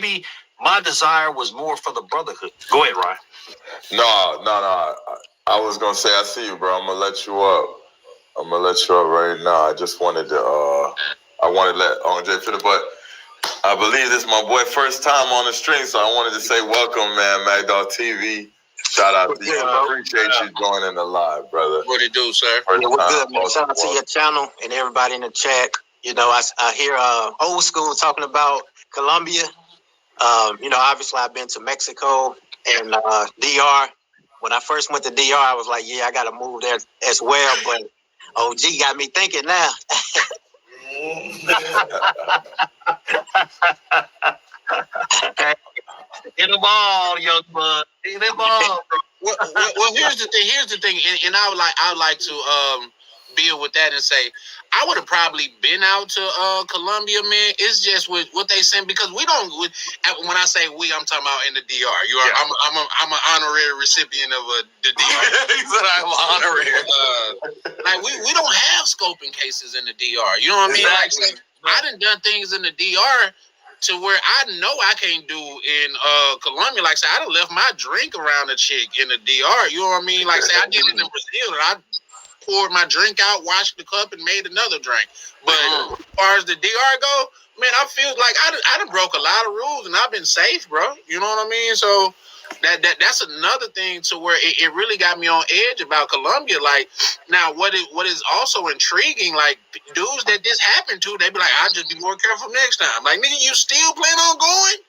maybe my desire was more for the brotherhood. Go ahead, Ryan. No. I was gonna say, I see you, bro. I'm gonna let you up. Right now. I just wanted to let Andre finish, but I believe this is my boy first time on the stream, so I wanted to say welcome, man. MacDog TV. Shout out to you. Appreciate you joining the live, brother. What it do, sir? What's good, man? Shout out to your channel and everybody in the chat. You know, I hear old school talking about Colombia. You know, obviously I've been to Mexico and DR. When I first went to DR, I was like, yeah, I got to move there as well. But OG got me thinking now. Hit them all, young bud. Hit them all, bro. Well, here's the thing, and I would like to deal with that and say, I would have probably been out to Colombia, man. It's just with what they send, because we don't. When I say we, I'm talking about in the DR. I'm an honorary recipient of the DR. He said I'm honorary. Like we don't have scoping cases in the DR. You know what I mean? Exactly. Like, I done things in the DR to where I know I can't do in Colombia. Like, say, I done left my drink around a chick in the DR. You know what I mean? Like, say, I did it in Brazil, and I poured my drink out, washed the cup, and made another drink. But as far as the DR go, man, I feel like I done broke a lot of rules, and I've been safe, bro. You know what I mean? So that's another thing to where it really got me on edge about Colombia. Like, now what is also intriguing, like, dudes that this happened to, they be like, I'll just be more careful next time. Like, nigga, you still plan on going?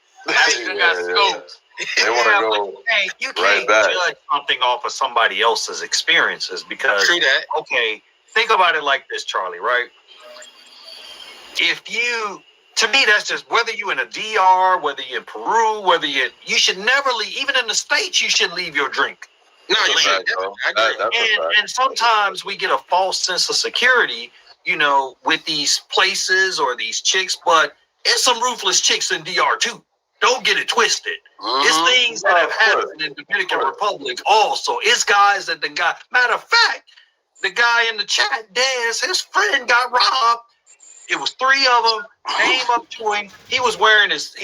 They want to go. Hey, you can't judge something off of somebody else's experiences, because True that. Okay, think about it like this, Charlie, right? To me, that's just whether you're in a DR, whether you're in Peru, you should never leave. Even in the States, you should leave your drink. No, you should. And sometimes we get a false sense of security, you know, with these places or these chicks, but it's some ruthless chicks in DR too. Don't get it twisted. It's things that have happened in Dominican Republic also. It's guys that matter of fact, the guy in the chat, Dez, his friend got robbed. It was 3 of them, came up to him. He was wearing his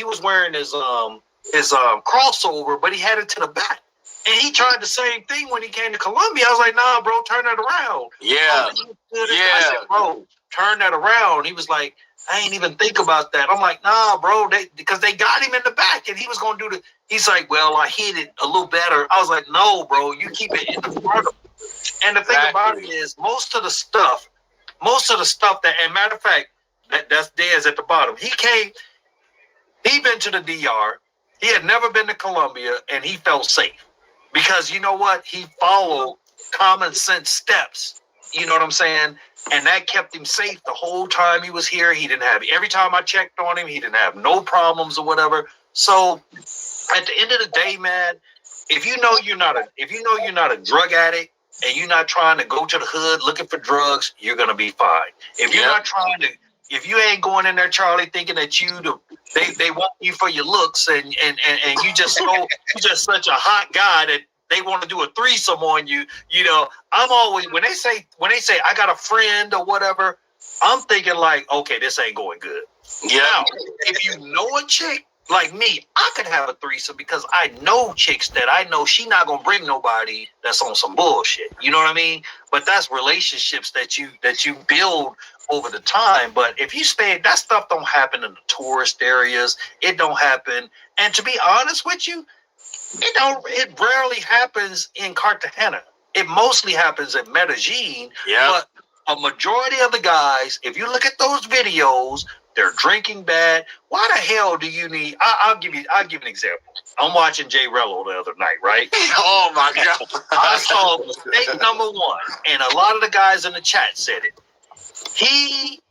crossover, but he had it to the back. And he tried the same thing when he came to Colombia. I was like, nah, bro, turn that around. Yeah. I said, bro, turn that around. He was like, I ain't even think about that. I'm like, nah, bro, because they got him in the back and he was going to do he's like, well, I hit it a little better. I was like, no, bro, you keep it in the front of him. And the thing about it is, most of the stuff that, and matter of fact, that's Dez at the bottom. He been to the DR. He had never been to Colombia, and he felt safe. Because you know what? He followed common sense steps. You know what I'm saying? And that kept him safe the whole time he was here. He didn't have, every time I checked on him, he didn't have no problems or whatever. So at the end of the day, man, if you know you're not a drug addict and you're not trying to go to the hood looking for drugs, you're gonna be fine. If you're not trying to, if you ain't going in there, Charlie, thinking that they want you for your looks and you just such a hot guy that they want to do a threesome on you, you know, I'm always, when they say I got a friend or whatever, I'm thinking like, okay, this ain't going good. Yeah. Now, if you know a chick like me, I could have a threesome because I know chicks that I know she not gonna bring nobody that's on some bullshit. You know what I mean? But that's relationships that you build over the time. But if you stay, that stuff don't happen in the tourist areas. It don't happen. And to be honest with you, it rarely happens in Cartagena. It mostly happens in Medellin. Yeah. But a majority of the guys, if you look at those videos, they're drinking bad. Why the hell do you need? I'll give you an example. I'm watching Jay Rello the other night, right? Oh my God! I saw mistake number 1, and a lot of the guys in the chat said it. He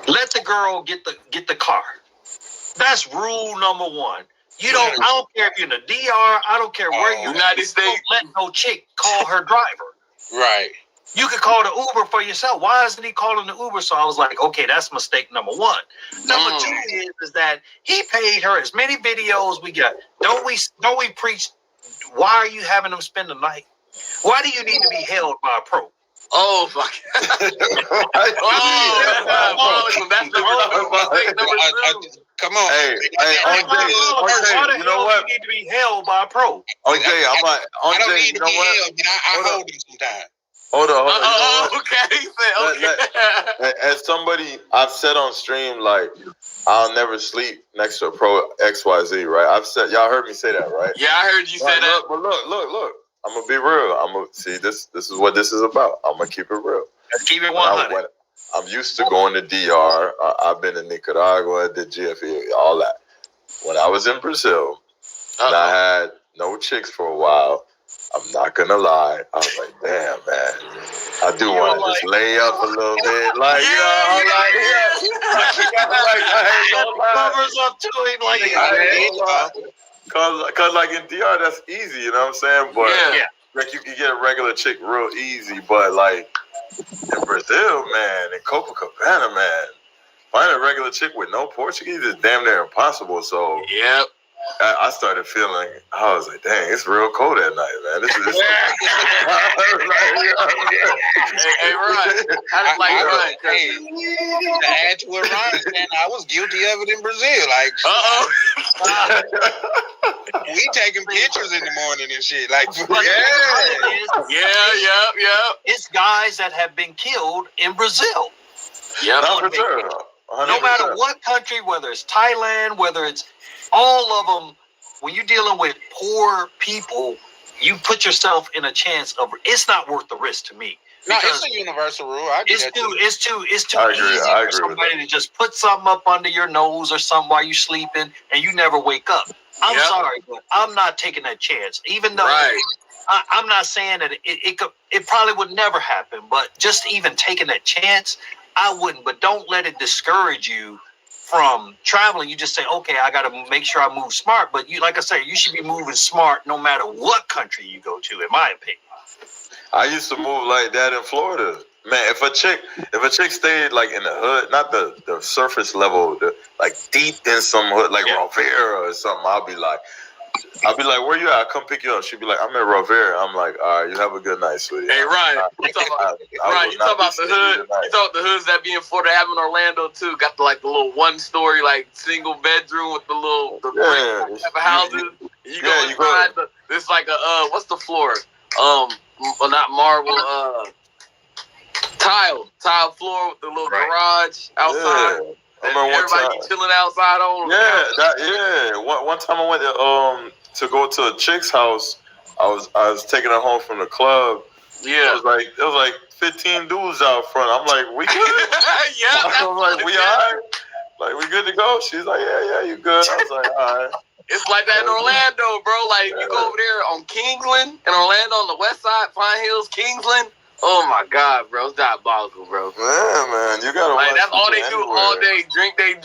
let the girl get the car. That's rule number 1. I don't care if you're in the DR. I don't care where you're. United States. Don't let no chick call her driver. Right. You could call the Uber for yourself. Why isn't he calling the Uber? So I was like, okay, that's mistake number 1. Number 2 is that he paid her as many videos we got. Don't we preach? Why are you having them spend the night? Why do you need to be held by a pro? Oh my God! That's Come on. Hey, OJ, Why the you know hell what? you need to be held by a pro? OJ, I don't OJ, need you to know be what? held, but I hold him sometimes. Hold on. You know what? Okay, he said, okay. As somebody I've said on stream, like I'll never sleep next to a pro XYZ, right? I've said y'all heard me say that, right? Yeah, I heard you say that. But look. I'm gonna be real. I'm gonna see this. This is what this is about. I'm gonna keep it real. Let's keep it 100. I'm used to going to DR. I've been to Nicaragua, the GFE, all that. When I was in Brazil, and I had no chicks for a while, I'm not gonna lie. I was like, damn, man. I do want to just lay up a little bit. Like, I ain't gonna lie. Covers up to him like I ain't gonna lie. Cause like in DR, that's easy, you know what I'm saying? But like you can get a regular chick real easy. But like in Brazil, man, in Copacabana, man, finding a regular chick with no Portuguese is damn near impossible. So I started feeling, I was like, dang, it's real cold at night, man. This is Hey, Ryan. To add to what Ryan said, I was guilty of it in Brazil. Like, we taking pictures in the morning and shit. Like, It's guys that have been killed in Brazil. Yeah, for sure. 100%. No matter what country, whether it's Thailand, whether it's all of them, when you're dealing with poor people, you put yourself in a chance of. It's not worth the risk to me. No, it's a universal rule. It's too easy for somebody to just put something up under your nose or something while you're sleeping and you never wake up. I'm sorry, but I'm not taking that chance. Even though I'm not saying that it probably would never happen, but just even taking that chance, I wouldn't. But don't let it discourage you from traveling. You just say, okay, I got to make sure I move smart. But you, like I said, you should be moving smart no matter what country you go to, in my opinion. I used to move like that in Florida. Man, if a chick stayed like in the hood, not the surface level, like deep in some hood, like Rivera or something, I'll be like, where you at? I'll come pick you up. She'd be like, I'm in Rivera. I'm like, all right, you have a good night, sweetie. Hey, Ryan, you talk about the hood. You talk about the hoods that be in Florida, have in Orlando too. Got the little 1-story like single bedroom with the little brick type of houses. You go inside. It's like a what's the floor? Well, not marble. Tile floor with the little garage outside. Everybody chilling outside on. One time I went to go to a chick's house. I was taking her home from the club. Yeah, it was like 15 dudes out front. I'm like, we good? I was like, we all right? Like, we good to go? She's like, yeah, you good? I was like, all right. It's like that in Orlando, bro. Like, you go over there on Kingsland in Orlando on the west side, Pine Hills, Kingsland. Oh my God, bro, it's diabolical, bro. Yeah, man, you gotta. Like, that's all they do all day. Drink they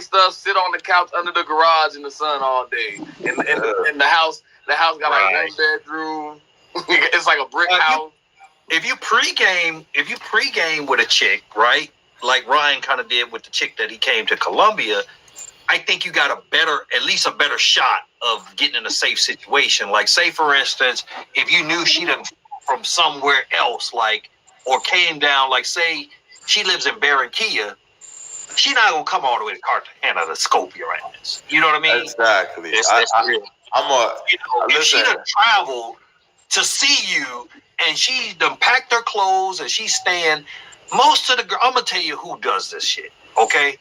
stuff, sit on the couch under the garage in the sun all day. And the house got like one bedroom. It's like a brick house. If you pregame with a chick, right? Like Ryan kind of did with the chick that he came to Colombia. I think you got at least a better shot of getting in a safe situation. Like, say for instance, if you knew she done from somewhere else, like, or came down, like, say she lives in Barranquilla, she not gonna come all the way to Cartagena to scope your ass. You know what I mean? Exactly. If she done traveled to see you and she done packed her clothes and she's staying, most of the girls, I'm gonna tell you who does this shit, okay?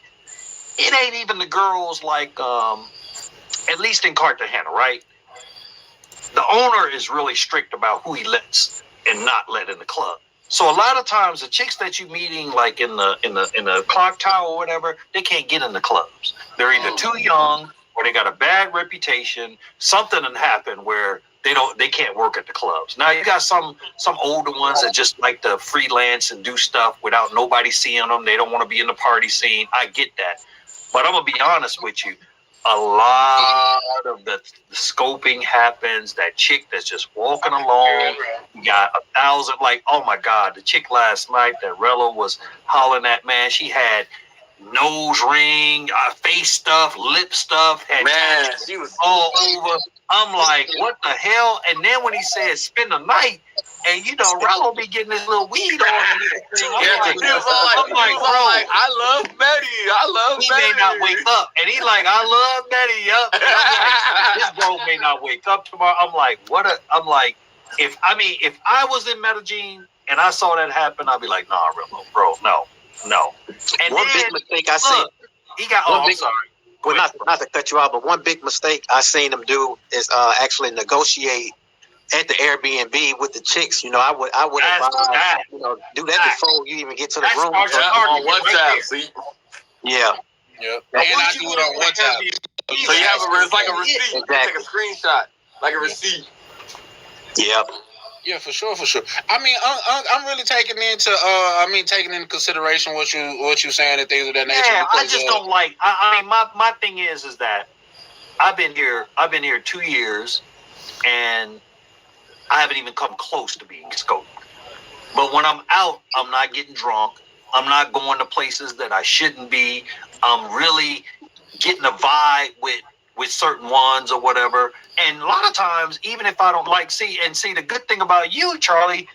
It ain't even the girls like, at least in Cartagena, right? The owner is really strict about who he lets and not let in the club. So a lot of times the chicks that you meeting like in the clock tower or whatever, they can't get in the clubs. They're either too young or they got a bad reputation. Something done happened where they can't work at the clubs. Now you got some older ones that just like to freelance and do stuff without nobody seeing them. They don't want to be in the party scene. I get that. But I'm going to be honest with you. A lot of the scoping happens. That chick that's just walking along. You got 1,000, like, oh my God, the chick last night that Rella was hollering at, man, she had nose ring, face stuff, lip stuff, had Man, she was all over. I'm like, what the hell? And then when he said spend the night, and Rello be getting this little weed on and everything. I'm like, bro, I love Betty. I love he Betty. may not wake up. And he like, I love Betty. Yup. And I'm like, this bro may not wake up tomorrow. I'm like, I'm like, if I was in Medellin and I saw that happen, I'd be like, nah, Rello, bro, no. And one big mistake I seen. He got. I'm sorry. Well, not to cut you off, but one big mistake I seen him do is actually negotiate at the Airbnb with the chicks. I would advise, do that before you even get to the room. On WhatsApp, see? Yeah. And I do it on WhatsApp. So you have it's like a receipt. Exactly. You take a screenshot, like a receipt. Yeah. Yeah, for sure. I mean, I'm really taking into consideration what you saying and things of that nature. Yeah, I just don't like. I mean, my thing is that I've been here 2 years, and I haven't even come close to being scoped. But when I'm out, I'm not getting drunk. I'm not going to places that I shouldn't be. I'm really getting a vibe with certain ones or whatever. And a lot of times, even if I don't see, the good thing about you, Charlie,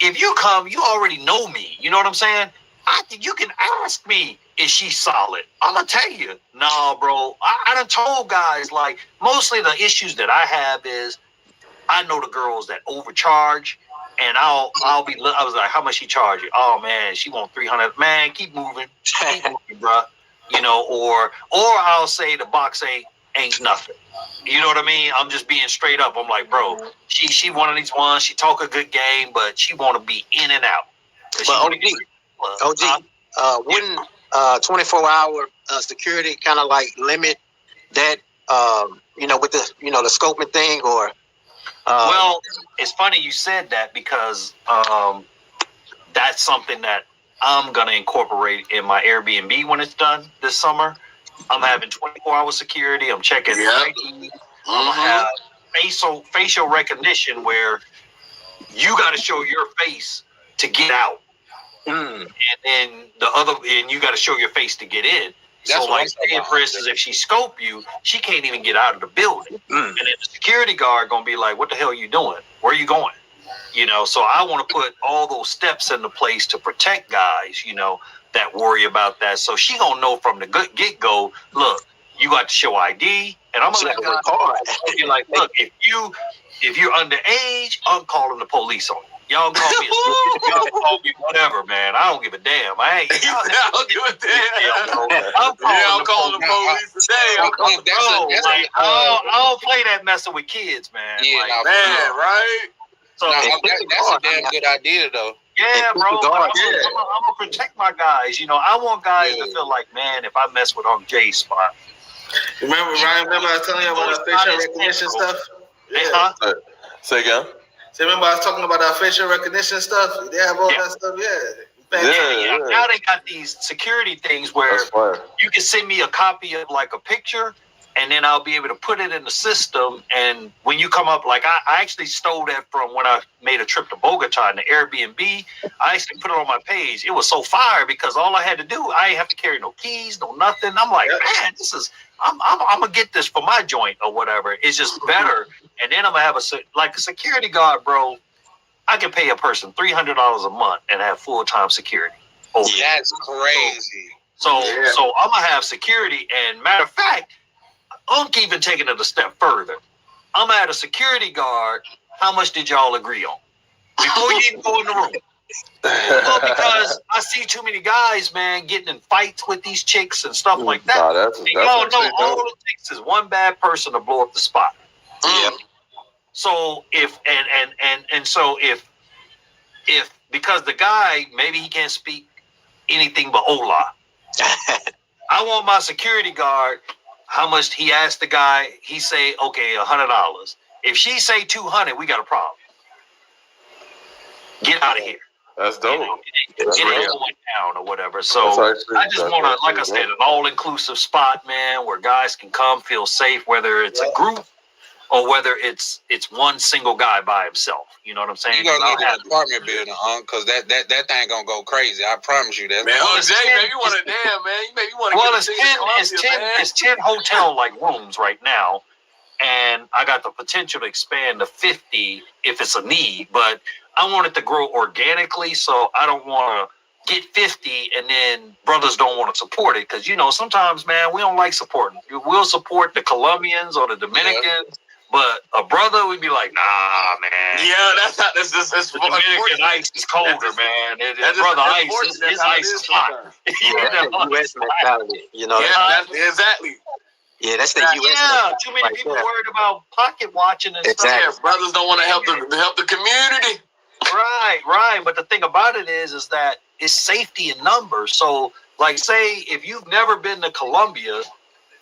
if you come, you already know me. You know what I'm saying? I think you can ask me, is she solid? I'm going to tell you, no, bro. I done told guys, like, mostly the issues that I have is I know the girls that overcharge, and I was like, how much she charge you? Oh, man, she want 300. Man, keep moving, bro. Or I'll say the box ain't nothing. You know what I mean? I'm just being straight up. I'm like, bro, she one of these ones. She talk a good game, but she want to be in and out. But wouldn't 24-hour security kind of like limit that? With the the scoping thing, or well, it's funny you said that because that's something that I'm gonna incorporate in my Airbnb when it's done this summer. I'm having 24-hour security. I'm checking ID. I'm gonna have facial recognition where you got to show your face to get out, and then you got to show your face to get in. That's so, like, for instance, if she scope you, she can't even get out of the building, and then the security guard gonna be like, "What the hell are you doing? Where are you going?" So I want to put all those steps into place to protect guys, that worry about that. So she gonna know from the get go. Look, you got to show ID, and I'm gonna let guys be like, look, if you're underage, I'm calling the police on you. Y'all call me, y'all call me whatever, man. I don't give a damn. I don't give a damn. I'm calling the police today. I don't play that messing with kids, man. Yeah, right? So that's a damn good idea, though. Yeah, bro. I'm gonna protect my guys. I want guys to feel like, man, if I mess with Uncle Jay's spot. Remember, Ryan? Remember I was telling you about the facial recognition stuff? Yeah. Say again. So remember I was talking about that facial recognition stuff? They have all that stuff, Yeah. Now they got these security things where you can send me a copy of like a picture, and then I'll be able to put it in the system. And when you come up, like I actually stole that from when I made a trip to Bogota in the Airbnb. I actually put it on my page. It was so fire because all I had to do, I didn't have to carry no keys, no nothing. I'm like, man, I'm gonna get this for my joint or whatever. It's just better. And then I'm gonna have a security guard, bro. I can pay a person $300 a month and have full-time security. That's crazy. So I'm gonna have security. And matter of fact, I'm even taking it a step further. I'm at a security guard. How much did y'all agree on before you even go in the room? Well, because I see too many guys, man, getting in fights with these chicks and stuff like that. Y'all know all it takes is one bad person to blow up the spot. Yeah. So if because the guy maybe he can't speak anything but hola. I want my security guard. How much he asked the guy? He say, okay, $100. If she say 200, we got a problem. Get out of here. That's dope. It ain't going down or whatever. So I just want to, like I said, an all-inclusive spot, man, where guys can come, feel safe, whether it's a group or whether it's one single guy by himself. You know what I'm saying? You gonna need an apartment building, because that thing gonna go crazy. I promise you that. Man, Well, Jay, man, you want to damn, man. You want to well, get it's 10 hotel like rooms right now, and I got the potential to expand to 50 if it's a need, but I want it to grow organically, so I don't want to get 50 and then brothers don't want to support it, because sometimes, man, we don't like supporting. We'll support the Colombians or the Dominicans, but a brother would be like, nah, man. Yeah, that's the Dominican ice is colder, man. Brother ice, his ice is hot. That's the U.S. mentality. Exactly. Yeah, that's the U.S. Yeah, too many people worried about pocket watching and stuff. Yeah, brothers don't want to help the community. Right. But the thing about it is that it's safety in numbers. So, like, say if you've never been to Colombia,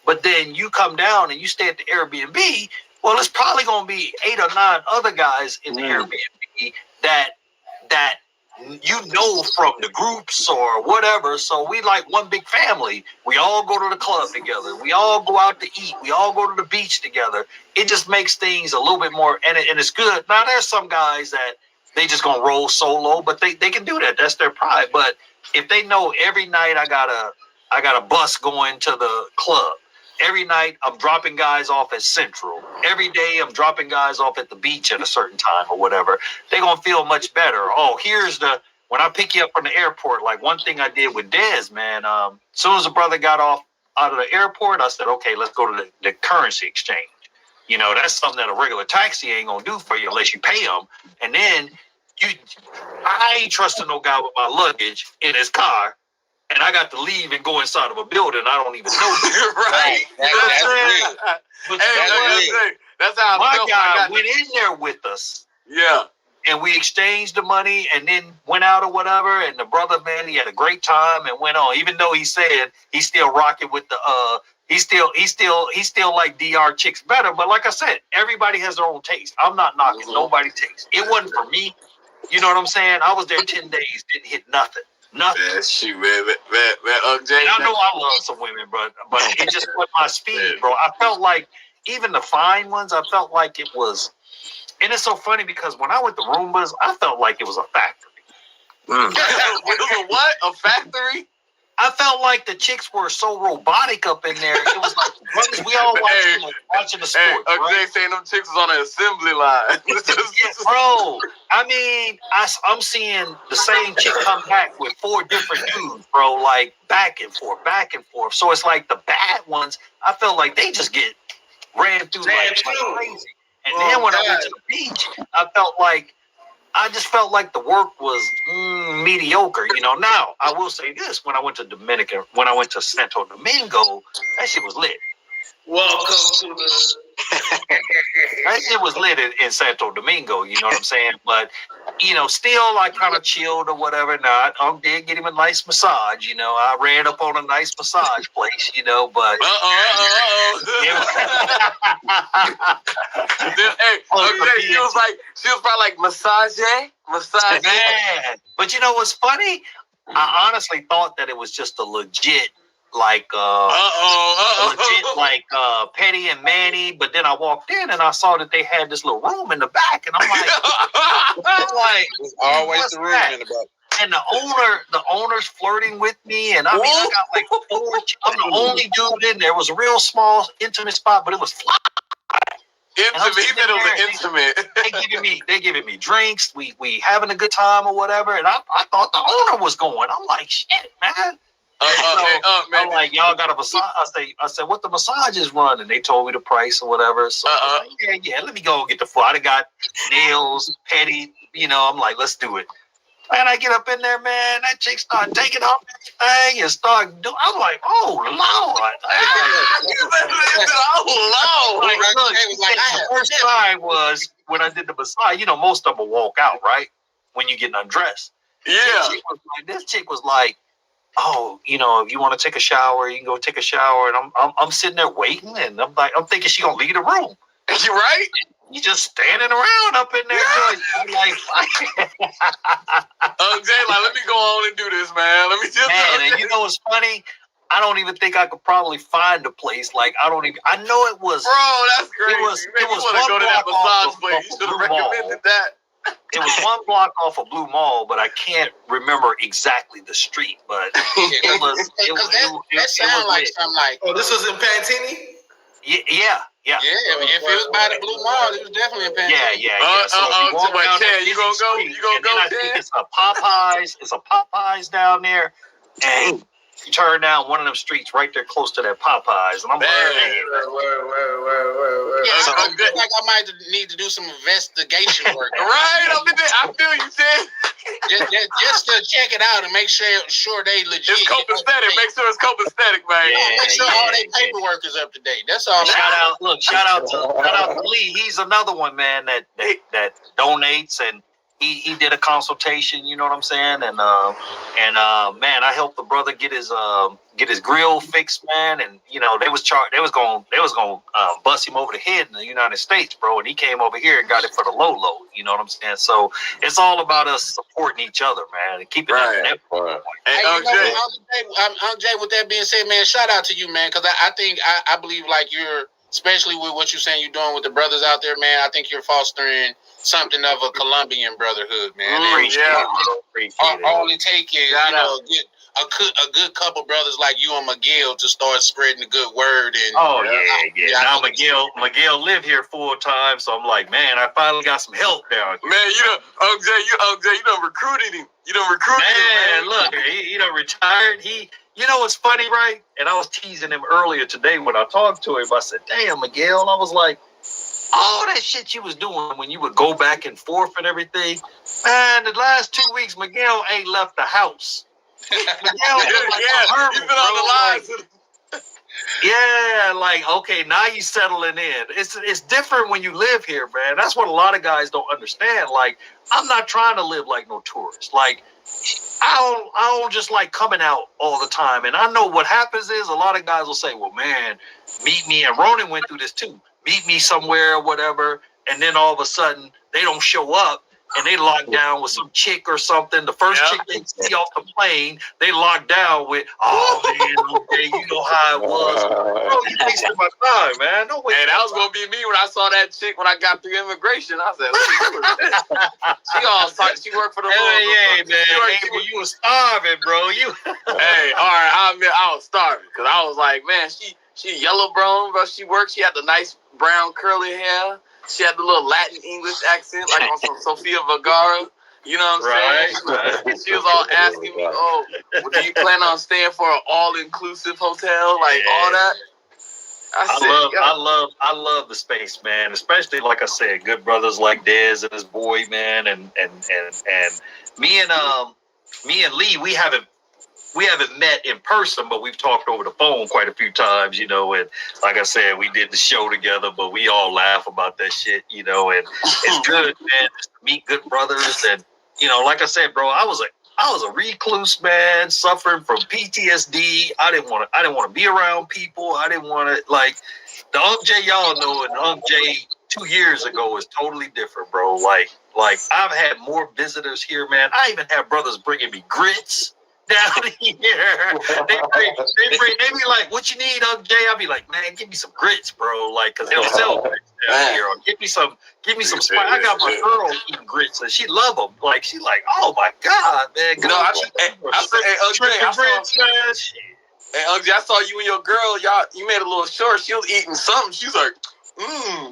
but then you come down and you stay at the Airbnb, well, it's probably going to be 8 or 9 other guys in the Airbnb that from the groups or whatever. So we like one big family. We all go to the club together. We all go out to eat. We all go to the beach together. It just makes things a little bit more, and it's good. Now, there's some guys that they just going to roll solo, but they can do that. That's their pride. But if they know every night I got a bus going to the club, every night I'm dropping guys off at Central, every day I'm dropping guys off at the beach at a certain time or whatever, they're going to feel much better. Oh, when I pick you up from the airport, like one thing I did with Dez, man, as soon as the brother got out of the airport, I said, okay, let's go to the currency exchange. That's something that a regular taxi ain't going to do for you unless you pay them. And then I ain't trusting no guy with my luggage in his car, and I got to leave and go inside of a building I don't even know. Right. That's real. But that's how my guy went in there with us. Yeah. And we exchanged the money and then went out or whatever. And the brother, man, he had a great time and went on. Even though he said he's still rocking with the he still like DR chicks better. But like I said, everybody has their own taste. I'm not knocking nobody's taste. It wasn't for me. You know what I'm saying? I was there 10 days, didn't hit nothing. Nothing. That's shoot, man. Jay, and I know I love some women, but it just wasn't my speed, bro. I felt like even the fine ones, I felt like it was. And it's so funny because when I went to Roombas, I felt like it was a factory. What? A factory? I felt like the chicks were so robotic up in there. It was like brothers, we all watching the sports. Jay saying them chicks was on an assembly line. Yeah, bro. I mean, I'm seeing the same chick come back with 4 different dudes, bro, like back and forth. So it's like the bad ones, I felt like they just get ran through like crazy. And then when I went to the beach, I just felt like the work was mediocre. Now I will say this: when I went to Santo Domingo, that shit was lit. Welcome to the. That shit was lit in Santo Domingo. You know what I'm saying? But still I kind of chilled or whatever. Now I did get him a nice massage. I ran up on a nice massage place. But she was probably like massage, man. But what's funny? I honestly thought that it was just a legit. Like legit like Petty and Manny, but then I walked in and I saw that they had this little room in the back, and I'm like, there's always the room in the back. And the owner's flirting with me, and I mean, I got like 4. I'm the only dude in there. It was a real small, intimate spot, but it was fly. Intimate. He said it was intimate. They giving me drinks. We having a good time or whatever, and I thought the owner was going. I'm like, shit, man. I'm like, y'all got a massage? I said, what the massages run? And they told me the price or whatever. So I was like, yeah, let me go get the food. I got nails, petty, I'm like, let's do it. And I get up in there, man. That chick started taking off everything and start doing. I'm like, oh Lord! The first time was when I did the massage. Most of them will walk out, right? When you get undressed. Yeah. This chick was like, oh, if you want to take a shower, you can go take a shower. And I'm sitting there waiting, and I'm thinking she gonna leave the room. You right? You just standing around up in there. Yeah. I'm like, Jay, let me go on and do this, man. Let me just. Man, and what's funny? I don't even think I could probably find a place. Like I don't even. I know it was. Bro, that's crazy. It was one go to that block off massage place. You should have recommended that. It was one block off of Blue Mall, but I can't remember exactly the street. But it was. That sounds like something like. Oh, this was in Pantini? Yeah. Yeah, if it was by the Blue Mall, it was definitely in Pantini. Yeah. So you walk down that you gonna go? street, You gonna and then go? I think it's a Popeyes. It's a Popeyes down there, and you turn down one of them streets right there close to that Popeyes, and I'm like, yeah, I feel like I might need to do some investigation work. Right, I feel you, Ted. Just to check it out and make sure they legit. It's copacetic. Make sure it's copacetic, man. Make sure all their paperwork is up to date. That's all. Shout out to Lee. He's another one, man, that donates, and he did a consultation. You know what I'm saying? And man, I helped the brother get his grill fixed, man. And you know they was going bust him over the head in the United States, bro. And he came over here and got it for the low. You know what I'm saying? So it's all about us supporting each other, man, and keeping that. Hey, Uncle Jay, with that being said, man, shout out to you, man, because I believe like you're, especially with what you're saying you're doing with the brothers out there, man. I think you're fostering something of a Colombian brotherhood, man. All it takes is get a good couple brothers like you and Miguel to start spreading the good word. And now Miguel live here full time, so I'm like, man, I finally got some help down here. Man, you done recruited him. You done recruited him, man. Look, he done retired. You know what's funny, right? And I was teasing him earlier today when I talked to him. I said, damn, Miguel. And I was like, all that shit you was doing when you would go back and forth and everything, man, the last 2 weeks, Miguel ain't left the house. Miguel been like a hermit, bro. Okay, now you settling in. It's different when you live here, man. That's what a lot of guys don't understand. Like, I'm not trying to live like no tourist. Like, I don't just like coming out all the time. And I know what happens is a lot of guys will say, well, man, meet me. And Ronan went through this too. Meet me somewhere or whatever. And then all of a sudden they don't show up. And they lock down with some chick or something. The first chick they see off the plane, they lock down with, oh, man, okay, you know how it was. Bro, you wasting my time, man. Don't waste. Hey, that was going to be me when I saw that chick when I got through immigration. I said, she worked for the man. Hey, you was starving, bro. Hey, all right, I admit I was starving. Because I was like, man, she yellow brown, bro. She worked. She had the nice brown curly hair. She had the little Latin English accent, like on some Sofia Vergara. You know what I'm saying? Right. She was all asking me, "Oh, well, do you plan on staying for an all-inclusive hotel, like all that?" I love the space, man. Especially like I said, good brothers like Dez and his boy, man, and me and Lee, we haven't met in person, but we've talked over the phone quite a few times, you know, and like I said, we did the show together, but we all laugh about that shit, you know, and it's good, man, just to meet good brothers. And, you know, like I said, bro, I was a recluse, man, suffering from PTSD. I didn't want to be around people. I didn't want to, like, the Unc J y'all know, and Unc J 2 years ago is totally different, bro. Like I've had more visitors here, man. I even have brothers bringing me grits down here. They be like, what you need, Uncle Jay? I'll be like, man, give me some grits, bro. Like, cause they don't sell grits down here. Or give me some spice. I got my girl eating grits and she love them. Like, she like, oh my God, man. I saw you and your girl, you made a little short. She was eating something. She's like,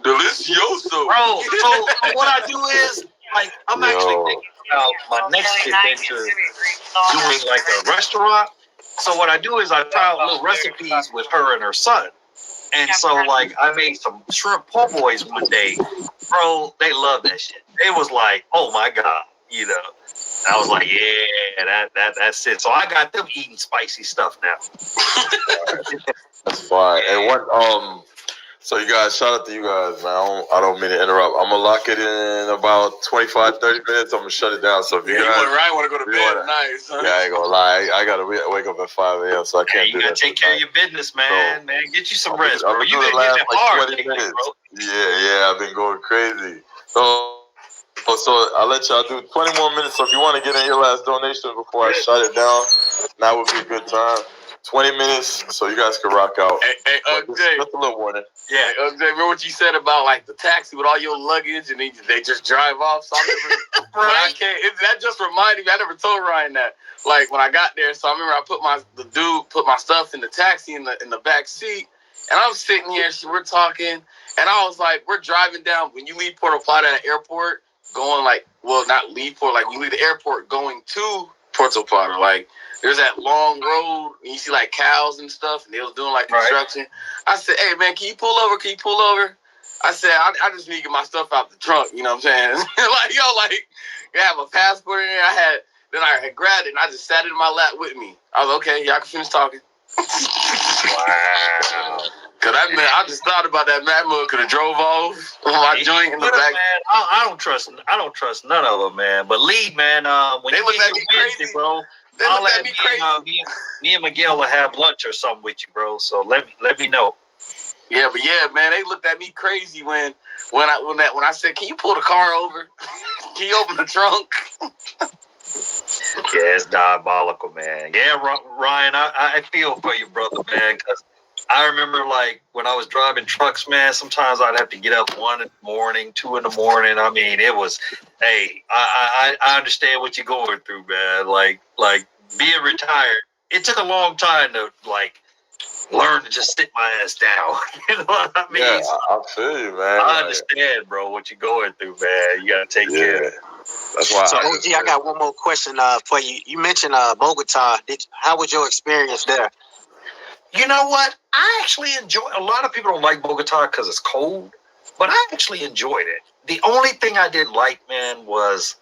delicioso. Bro, so what I do is, like, I'm actually thinking about my next adventure doing like a restaurant. So what I do is I try out little recipes with her and her son. And so like I made some shrimp po' boys one day. Bro, they love that shit. They was like, oh my God, you know. I was like, yeah, that's it. So I got them eating spicy stuff now. That's fine. And what so you guys, shout out to you guys, man. I don't mean to interrupt. I'm gonna lock it in about 25, 30 minutes. I'm gonna shut it down. So if you guys want to go to bed nice, huh? Yeah, I ain't gonna lie. I gotta wake up at 5 a.m. so I can't do that. You gotta take care of your business, man. Man, get you some rest, bro. You been getting hard lately, bro. Yeah, I've been going crazy. So I'll let y'all do 20 more minutes. So if you want to get in your last donation before I shut it down, that would be a good time. 20 minutes, so you guys can rock out. Hey, Jay. Just a little warning. Yeah, Jay, remember what you said about like the taxi with all your luggage and they just drive off? So I remember when I came, that just reminded me. I never told Ryan that. Like when I got there, so I remember the dude put my stuff in the taxi in the back seat, and I'm sitting here, we're talking, and I was like, we're driving down when you leave Puerto Plata at the airport, going like, well, not leave Port, like you leave the airport going to Puerto Plata, like. There's that long road, and you see like cows and stuff, and they was doing like construction. Right. I said, "Hey man, can you pull over? Can you pull over?" I said, "I just need to get my stuff out the trunk." You know what I'm saying? Like you have a passport in there. I had grabbed it, and I just sat it in my lap with me. I was okay. Y'all can finish talking. Wow. Cause I just thought about that. Man, I could have drove off with my joint in the back. Man, I don't trust none of them, man. But Lee, man, when they you look get at me Wednesday, crazy, bro. They I'll look at me crazy. Me and Miguel will have lunch or something with you, bro. So let me know. Yeah, but yeah, man, they looked at me crazy when I said, "Can you pull the car over? Can you open the trunk?" Yeah, it's diabolical, man. Yeah, Ryan, I feel for you, brother, man, because I remember like when I was driving trucks, man, sometimes I'd have to get up 1 in the morning, 2 in the morning. I mean, it was, hey, I understand what you're going through, man. Like being retired, it took a long time to like learn to just sit my ass down. You know what I mean? Yeah, I feel you, man. I understand, bro, what you're going through, man. You gotta take care. That's why. So, OG, I got one more question for you. You mentioned Bogota. How was your experience there? You know what? I actually enjoy. A lot of people don't like Bogota because it's cold, but I actually enjoyed it. The only thing I didn't like, man, was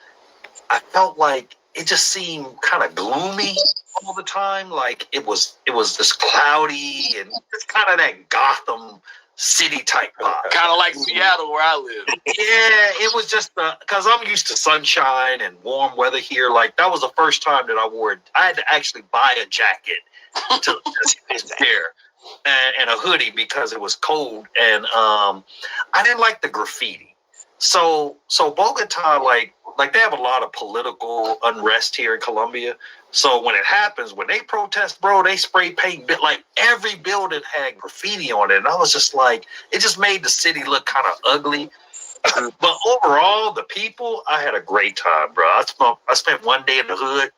I felt like it just seemed kind of gloomy all the time. Like it was just cloudy and it's kind of that Gotham City type vibe. Kind of like Seattle where I live. Yeah, it was just because I'm used to sunshine and warm weather here. Like that was the first time that I wore it. I had to actually buy a jacket to wear and a hoodie because it was cold, and I didn't like the graffiti. So Bogota, like they have a lot of political unrest here in Colombia. So when it happens, when they protest, bro, they spray paint. Like every building had graffiti on it, and I was just like, it just made the city look kind of ugly. But overall, the people, I had a great time, bro. I spent 1 day in the hood.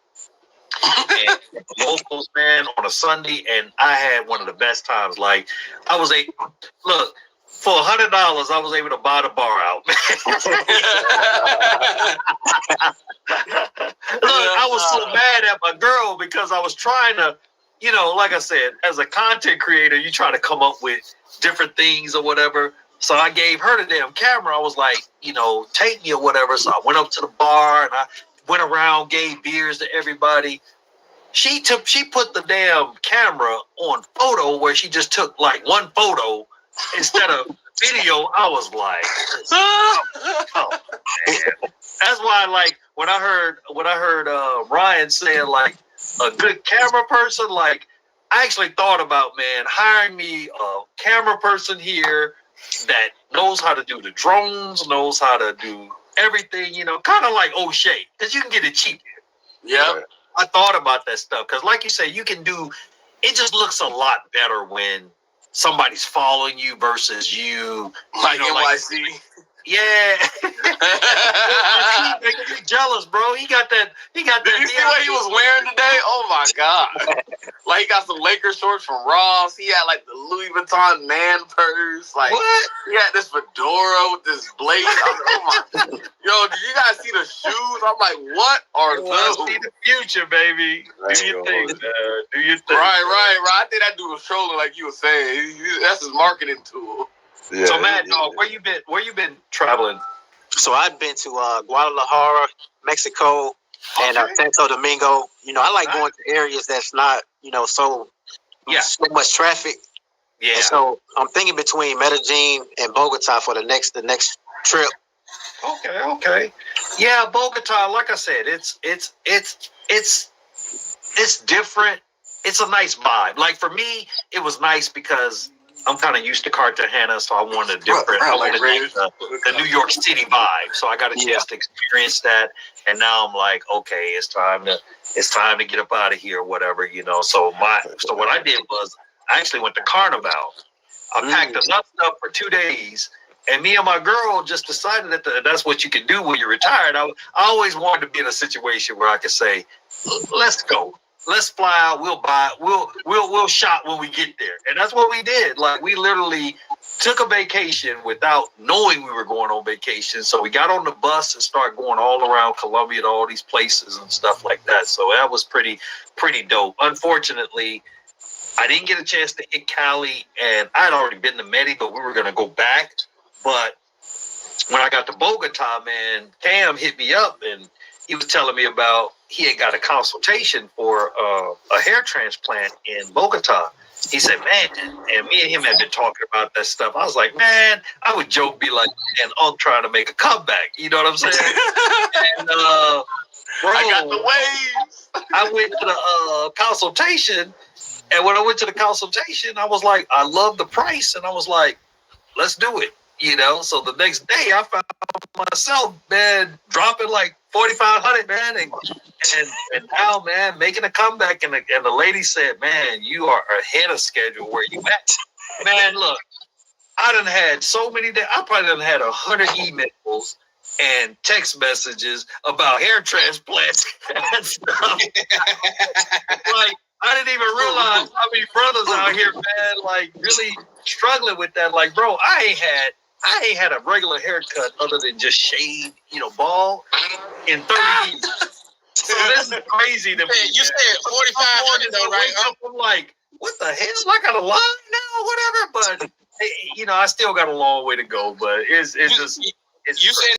And locals, man, on a Sunday, and I had one of the best times. Like I was look, for $100, I was able to buy the bar out. Look, I was so mad at my girl because I was trying to, like I said, as a content creator, you try to come up with different things or whatever. So I gave her the damn camera. I was like, take me or whatever. So I went up to the bar and I went around, gave beers to everybody. She put the damn camera on photo where she just took like one photo instead of video. I was like, oh man. That's why, like, when I heard Ryan saying like a good camera person, like I actually thought about, man, hiring me a camera person here that knows how to do the drones, knows how to do everything, kind of like O'Shea, because you can get it cheap here. Yeah. I thought about that stuff because, like you say, you can do. It just looks a lot better when somebody's following you versus you. Like NYC. Yeah. He making me jealous, bro. He got that. Did you see what he was wearing today? Oh my god! Like he got some Lakers shorts from Ross. He had like the Louis Vuitton man purse. Like what? He had this fedora with this blaze. I was like, oh my! Yo, did you guys see the shoes? I'm like, what are those? See the future, baby. Do your thing, man. Do your thing. Right. I think that dude was trolling, like you were saying. That's his marketing tool. Yeah, so Mad Dog, where you been traveling? So I've been to Guadalajara, Mexico, and Santo Domingo. I like going to areas that's not, so much traffic. Yeah. And so I'm thinking between Medellin and Bogota for the next trip. Okay. Yeah, Bogota, like I said, it's different. It's a nice vibe. Like for me, it was nice because I'm kind of used to Cartagena, so I wanted a different. I wanted the New York City vibe, so I got a chance to experience that. And now I'm like, okay, it's time to get up out of here, or whatever, you know. So what I did was I actually went to Carnival. I packed enough stuff for 2 days, and me and my girl just decided that that's what you can do when you're retired. I always wanted to be in a situation where I could say, let's go. Let's fly out. We'll buy. We'll shop when we get there, and that's what we did. Like, we literally took a vacation without knowing we were going on vacation. So we got on the bus and started going all around Colombia to all these places and stuff like that. So that was pretty dope. Unfortunately, I didn't get a chance to hit Cali, and I'd already been to Medi, but we were gonna go back. But when I got to Bogota, man, Cam hit me up and he was telling me about he had got a consultation for a hair transplant in Bogota. He said, man, and me and him had been talking about that stuff. I was like, man, I would joke, be like, and I'm trying to make a comeback. You know what I'm saying? And bro, I got the waves. I went to the consultation, and when I went to the consultation, I was like, I love the price, and I was like, let's do it. You know, so the next day I found myself, man, dropping like 4,500, man, and now, man, making a comeback. And the lady said, man, you are ahead of schedule where you at. Man, look, I done had so many days. I probably done had 100 emails and text messages about hair transplants and stuff. Like, I didn't even realize how many brothers out here, man, like really struggling with that. Like, bro, I ain't had a regular haircut other than just shaved, bald in 30 years. So this is crazy to me. You said 4,500 though, right? I'm like, what the hell? I got a line now, whatever. But I still got a long way to go. But it's just. You said